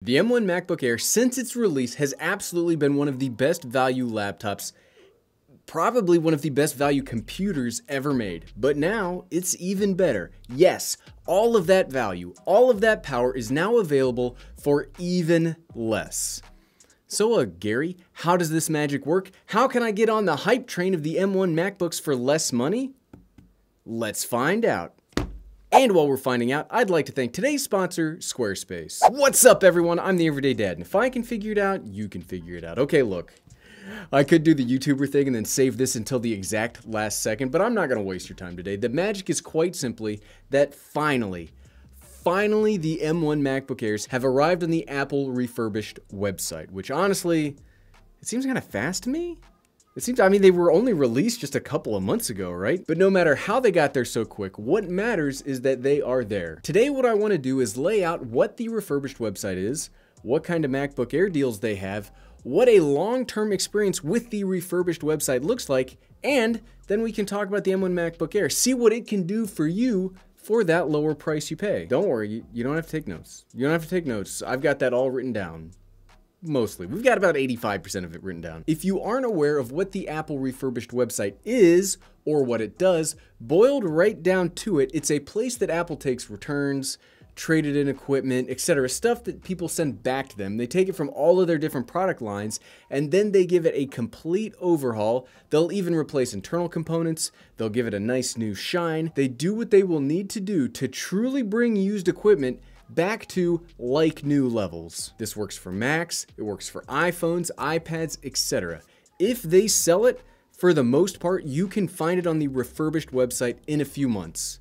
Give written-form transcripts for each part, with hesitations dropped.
The M1 MacBook Air, since its release, has absolutely been one of the best value laptops, probably one of the best value computers ever made. But now, it's even better. Yes, all of that value, all of that power is now available for even less. So, Gary, how does this magic work? How can I get on the hype train of the M1 MacBooks for less money? Let's find out. And while we're finding out, I'd like to thank today's sponsor, Squarespace. What's up, everyone? I'm the Everyday Dad, and if I can figure it out, you can figure it out. Okay, look, I could do the YouTuber thing and then save this until the exact last second, but I'm not gonna waste your time today. The magic is quite simply that finally, the M1 MacBook Airs have arrived on the Apple refurbished website, which honestly, it seems kind of fast to me. It seems, I mean, they were only released just a couple of months ago, right? But no matter how they got there so quick, what matters is that they are there. Today, what I want to do is lay out what the refurbished website is, what kind of MacBook Air deals they have, what a long-term experience with the refurbished website looks like, and then we can talk about the M1 MacBook Air, see what it can do for you for that lower price you pay. Don't worry, you don't have to take notes. You don't have to take notes. I've got that all written down. Mostly. We've got about 85% of it written down. If you aren't aware of what the Apple refurbished website is, or what it does, boiled right down to it, it's a place that Apple takes returns, traded in equipment, etc. Stuff that people send back to them. They take it from all of their different product lines, and then they give it a complete overhaul. They'll even replace internal components. They'll give it a nice new shine. They do what they will need to do to truly bring used equipment back to like new levels. This works for Macs, it works for iPhones, iPads, etc. If they sell it, for the most part, you can find it on the refurbished website in a few months.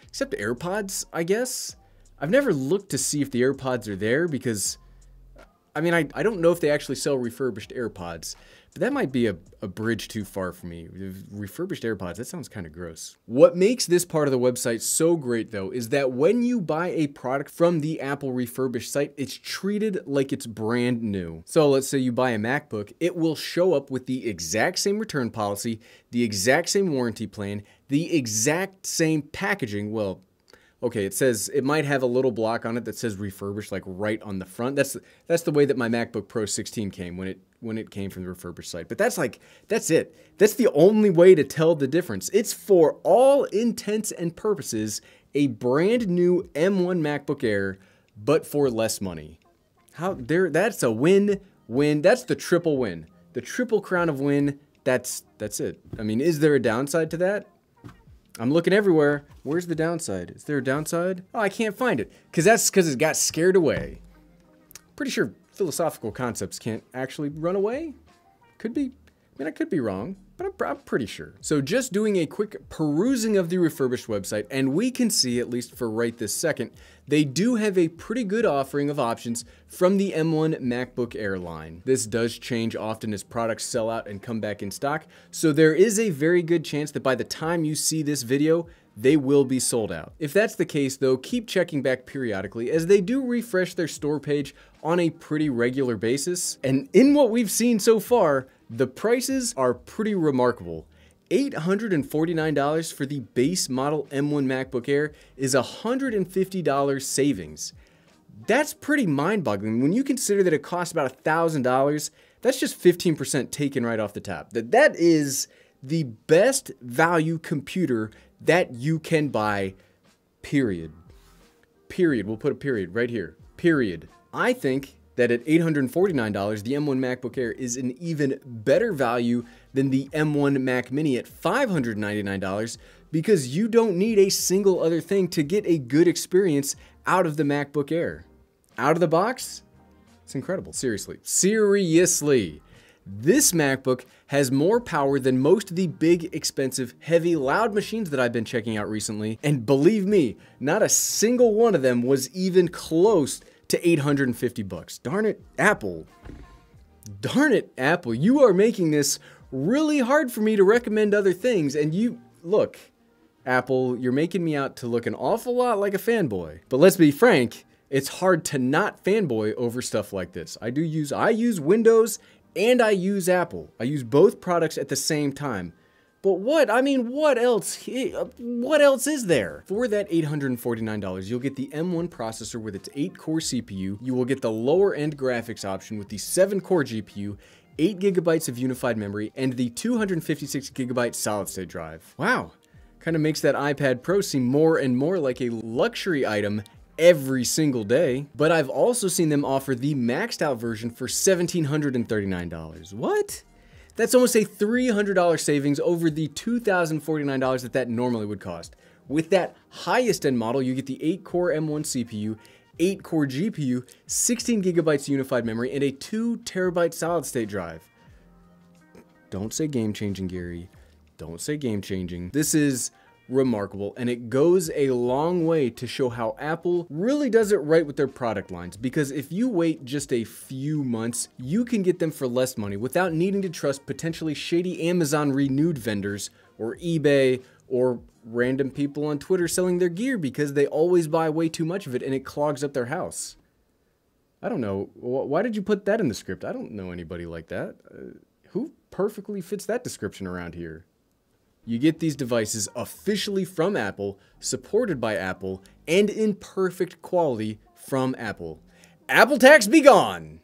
Except AirPods, I guess. I've never looked to see if the AirPods are there because, I mean, I don't know if they actually sell refurbished AirPods, but that might be a bridge too far for me. Refurbished AirPods, that sounds kind of gross. What makes this part of the website so great, though, is that when you buy a product from the Apple refurbished site, it's treated like it's brand new. So let's say you buy a MacBook, it will show up with the exact same return policy, the exact same warranty plan, the exact same packaging. Well, okay, it says it might have a little block on it that says refurbished, like right on the front. That's the way that my MacBook Pro 16 came when it came from the refurbished site. But that's it. That's the only way to tell the difference. It's for all intents and purposes a brand new M1 MacBook Air, but for less money. That's a win-win. That's the triple win. The triple crown of win. That's it. I mean, is there a downside to that? I'm looking everywhere. Where's the downside? Is there a downside? Oh, I can't find it. Because it got scared away. Pretty sure philosophical concepts can't actually run away. Could be. I mean, I could be wrong, but I'm pretty sure. So just doing a quick perusing of the refurbished website, and we can see, at least for right this second, they do have a pretty good offering of options from the M1 MacBook Air line. This does change often as products sell out and come back in stock, so there is a very good chance that by the time you see this video, they will be sold out. If that's the case though, keep checking back periodically as they do refresh their store page on a pretty regular basis. And in what we've seen so far, the prices are pretty remarkable. $849 for the base model M1 MacBook Air is $150 savings. That's pretty mind-boggling when you consider that it costs about $1,000. That's just 15% taken right off the top. That is the best value computer that you can buy, period. Period. We'll put a period right here. Period. I think that at $849, the M1 MacBook Air is an even better value than the M1 Mac Mini at $599 because you don't need a single other thing to get a good experience out of the MacBook Air. Out of the box, it's incredible. Seriously. Seriously. This MacBook has more power than most of the big, expensive, heavy, loud machines that I've been checking out recently. And believe me, not a single one of them was even close to 850 bucks. Darn it, Apple. Darn it, Apple. You are making this really hard for me to recommend other things. And look, Apple, you're making me out to look an awful lot like a fanboy. But let's be frank, it's hard to not fanboy over stuff like this. I use Windows and I use Apple. I use both products at the same time. But what? I mean, what else? What else is there? For that $849, you'll get the M1 processor with its 8-core CPU. You will get the lower-end graphics option with the 7-core GPU, 8 gigabytes of unified memory, and the 256 gigabyte solid-state drive. Wow, kind of makes that iPad Pro seem more and more like a luxury item every single day. But I've also seen them offer the maxed out version for $1,739. What? That's almost a $300 savings over the $2,049 that normally would cost. With that highest end model, you get the 8-core M1 CPU, 8-core GPU, 16 gigabytes unified memory, and a 2 terabyte solid state drive. Don't say game changing, Gary. Don't say game changing. This is remarkable, and it goes a long way to show how Apple really does it right with their product lines, because if you wait just a few months, you can get them for less money without needing to trust potentially shady Amazon renewed vendors or eBay or random people on Twitter selling their gear because they always buy way too much of it and it clogs up their house. I don't know. Why did you put that in the script? I don't know anybody like that. Who perfectly fits that description around here? You get these devices officially from Apple, supported by Apple, and in perfect quality from Apple. Apple tax be gone!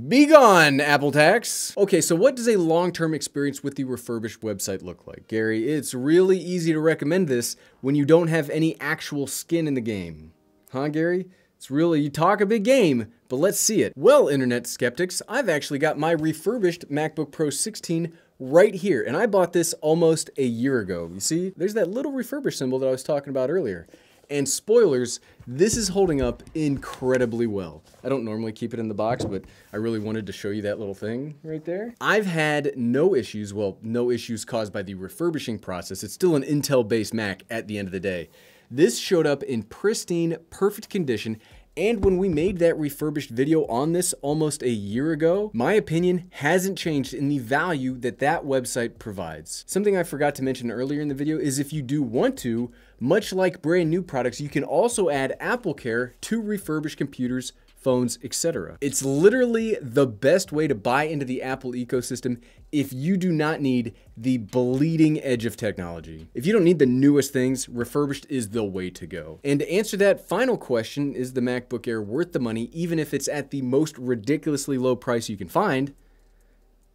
Be gone, Apple tax! Okay, so what does a long-term experience with the refurbished website look like? Gary, it's really easy to recommend this when you don't have any actual skin in the game. Huh, Gary? It's really, you talk a big game, but let's see it. Well, internet skeptics, I've actually got my refurbished MacBook Pro 16 right here, and I bought this almost a year ago. You see, there's that little refurbished symbol that I was talking about earlier. And spoilers, this is holding up incredibly well. I don't normally keep it in the box, but I really wanted to show you that little thing right there. I've had no issues, well, no issues caused by the refurbishing process. It's still an Intel-based Mac at the end of the day. This showed up in pristine, perfect condition, and when we made that refurbished video on this almost a year ago, my opinion hasn't changed in the value that that website provides. Something I forgot to mention earlier in the video is if you do want to, much like brand new products, you can also add Apple Care to refurbished computers, phones, etc. It's literally the best way to buy into the Apple ecosystem if you do not need the bleeding edge of technology. If you don't need the newest things, refurbished is the way to go. And to answer that final question, is the MacBook Air worth the money even if it's at the most ridiculously low price you can find?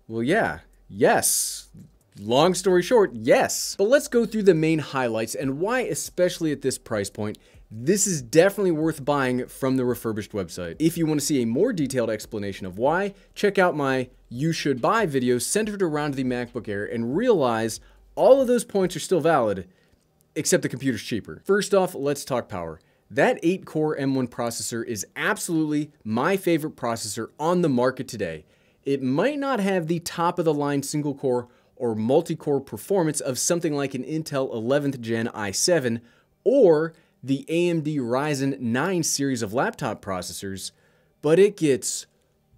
Well, yeah, yes. Long story short, yes. But let's go through the main highlights and why, especially at this price point, this is definitely worth buying from the refurbished website. If you want to see a more detailed explanation of why, check out my You Should Buy video centered around the MacBook Air and realize all of those points are still valid, except the computer's cheaper. First off, let's talk power. That 8-core M1 processor is absolutely my favorite processor on the market today. It might not have the top-of-the-line single-core or multi-core performance of something like an Intel 11th Gen i7 or the AMD Ryzen 9 series of laptop processors, but it gets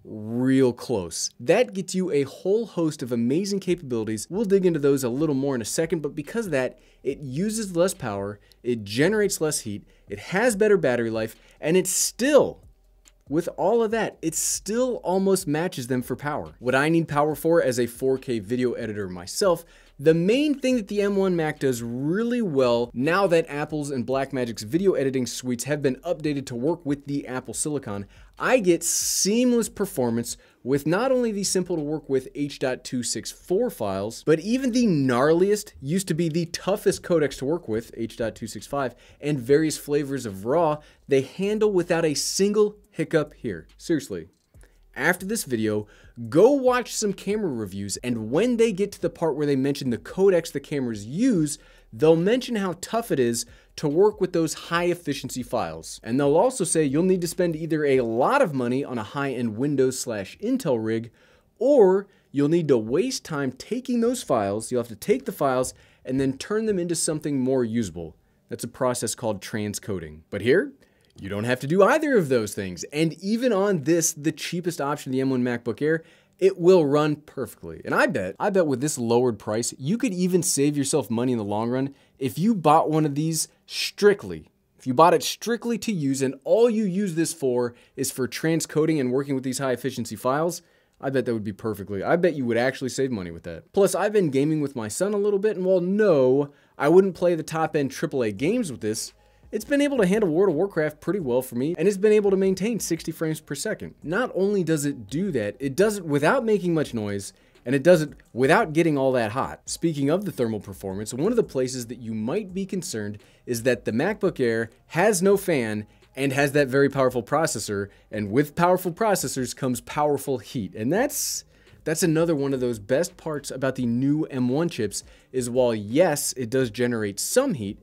real close. That gets you a whole host of amazing capabilities. We'll dig into those a little more in a second, but because of that, it uses less power, it generates less heat, it has better battery life, and it's still, with all of that, it still almost matches them for power. What I need power for as a 4K video editor myself, the main thing that the M1 Mac does really well now that Apple's and Blackmagic's video editing suites have been updated to work with the Apple Silicon, I get seamless performance with not only the simple to work with H.264 files, but even the gnarliest, used to be the toughest codecs to work with, H.265, and various flavors of RAW, they handle without a single hiccup here. Seriously. After this video, go watch some camera reviews, and when they get to the part where they mention the codecs the cameras use, they'll mention how tough it is to work with those high efficiency files. And they'll also say you'll need to spend either a lot of money on a high-end Windows/Intel rig, or you'll need to waste time taking those files, you'll have to take the files and then turn them into something more usable. That's a process called transcoding. But here, you don't have to do either of those things. And even on this, the cheapest option, the M1 MacBook Air, it will run perfectly. And I bet with this lowered price, you could even save yourself money in the long run if you bought one of these strictly. If you bought it strictly to use and all you use this for is for transcoding and working with these high efficiency files, I bet that would be I bet you would actually save money with that. Plus, I've been gaming with my son a little bit, and while no, I wouldn't play the top-end AAA games with this, it's been able to handle World of Warcraft pretty well for me, and it's been able to maintain 60 frames per second. Not only does it do that, it does it without making much noise, and it does it without getting all that hot. Speaking of the thermal performance, one of the places that you might be concerned is that the MacBook Air has no fan and has that very powerful processor, and with powerful processors comes powerful heat. And that's another one of those best parts about the new M1 chips is while yes, it does generate some heat,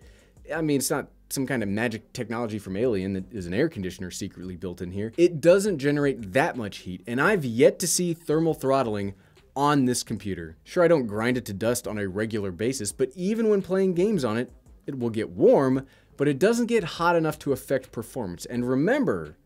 I mean, it's not some kind of magic technology from Alien that is an air conditioner secretly built in here. It doesn't generate that much heat, and I've yet to see thermal throttling on this computer. Sure, I don't grind it to dust on a regular basis, but even when playing games on it, it will get warm, but it doesn't get hot enough to affect performance. And remember,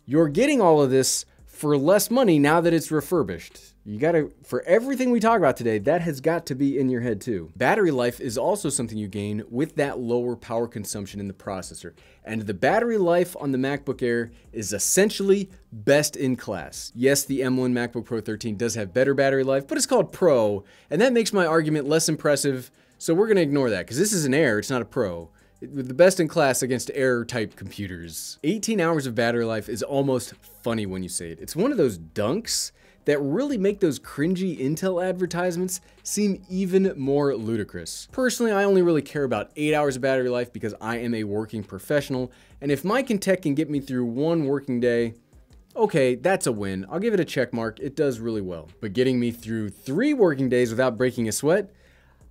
you're getting all of this for less money now that it's refurbished. You gotta, for everything we talk about today, that has got to be in your head too. Battery life is also something you gain with that lower power consumption in the processor. And the battery life on the MacBook Air is essentially best in class. Yes, the M1 MacBook Pro 13 does have better battery life, but it's called Pro, and that makes my argument less impressive, so we're gonna ignore that, because this is an Air, it's not a Pro. The best in class against Air-type computers. 18 hours of battery life is almost funny when you say it. It's one of those dunks that really make those cringy Intel advertisements seem even more ludicrous. Personally, I only really care about 8 hours of battery life because I am a working professional, and if my tech can get me through one working day, okay, that's a win. I'll give it a check mark, it does really well. But getting me through 3 working days without breaking a sweat,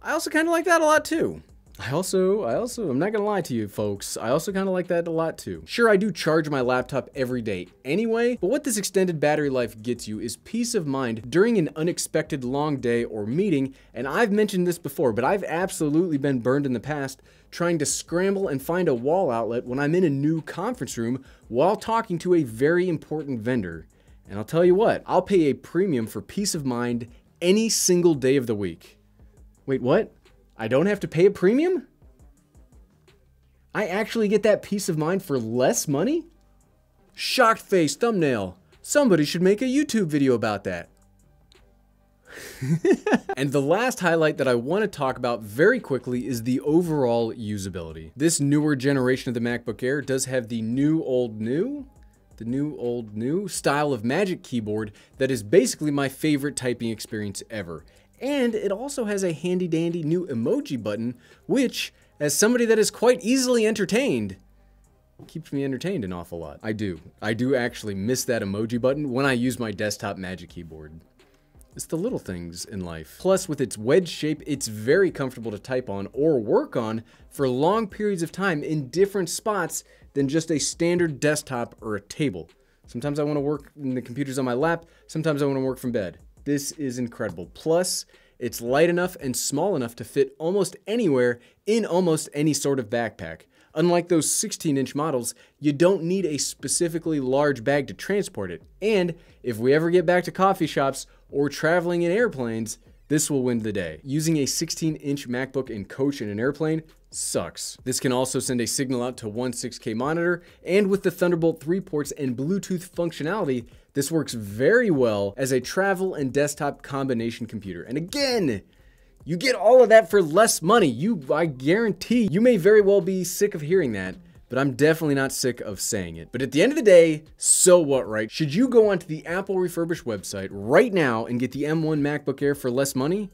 I also kind of like that a lot too. I'm not gonna lie to you folks, I also kind of like that a lot too. Sure, I do charge my laptop every day anyway, but what this extended battery life gets you is peace of mind during an unexpected long day or meeting, and I've mentioned this before, but I've absolutely been burned in the past trying to scramble and find a wall outlet when I'm in a new conference room while talking to a very important vendor. And I'll tell you what, I'll pay a premium for peace of mind any single day of the week. Wait, what? I don't have to pay a premium? I actually get that peace of mind for less money? Shocked face thumbnail. Somebody should make a YouTube video about that. And the last highlight that I want to talk about very quickly is the overall usability. This newer generation of the MacBook Air does have the new old new style of Magic keyboard that is basically my favorite typing experience ever. And it also has a handy dandy new emoji button, which, as somebody that is quite easily entertained, keeps me entertained an awful lot. I do actually miss that emoji button when I use my desktop Magic keyboard. It's the little things in life. Plus, with its wedge shape, it's very comfortable to type on or work on for long periods of time in different spots than just a standard desktop or a table. Sometimes I want to work in the computers on my lap, sometimes I want to work from bed. This is incredible. Plus, it's light enough and small enough to fit almost anywhere in almost any sort of backpack. Unlike those 16-inch models, you don't need a specifically large bag to transport it. And if we ever get back to coffee shops or traveling in airplanes, this will win the day. Using a 16-inch MacBook in coach in an airplane sucks. This can also send a signal out to one 6K monitor, and with the Thunderbolt 3 ports and Bluetooth functionality, this works very well as a travel and desktop combination computer. And again, you get all of that for less money. I guarantee you may very well be sick of hearing that, but I'm definitely not sick of saying it. But at the end of the day, so what, right? Should you go onto the Apple refurbished website right now and get the M1 MacBook Air for less money?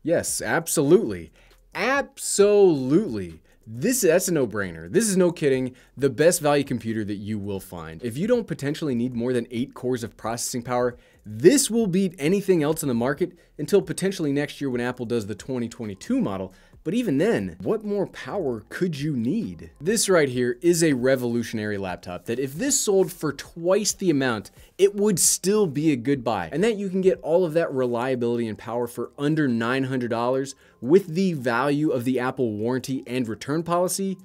Yes, absolutely. Absolutely. That's a no-brainer. This is no kidding the best value computer that you will find. If you don't potentially need more than 8 cores of processing power, this will beat anything else in the market until potentially next year when Apple does the 2022 model. But even then, what more power could you need? This right here is a revolutionary laptop that if this sold for twice the amount, it would still be a good buy. And that you can get all of that reliability and power for under $900 with the value of the Apple warranty and return policy,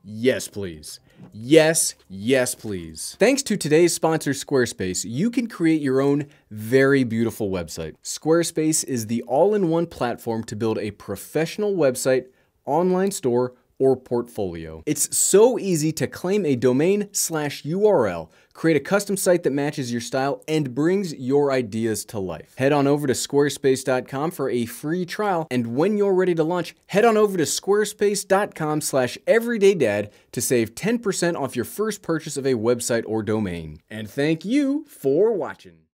yes please. Yes, yes please. Thanks to today's sponsor, Squarespace, you can create your own very beautiful website. Squarespace is the all-in-one platform to build a professional website, online store, or portfolio. It's so easy to claim a domain/URL, create a custom site that matches your style, and brings your ideas to life. Head on over to squarespace.com for a free trial, and when you're ready to launch, head on over to squarespace.com/everydaydad to save 10% off your first purchase of a website or domain. And thank you for watching.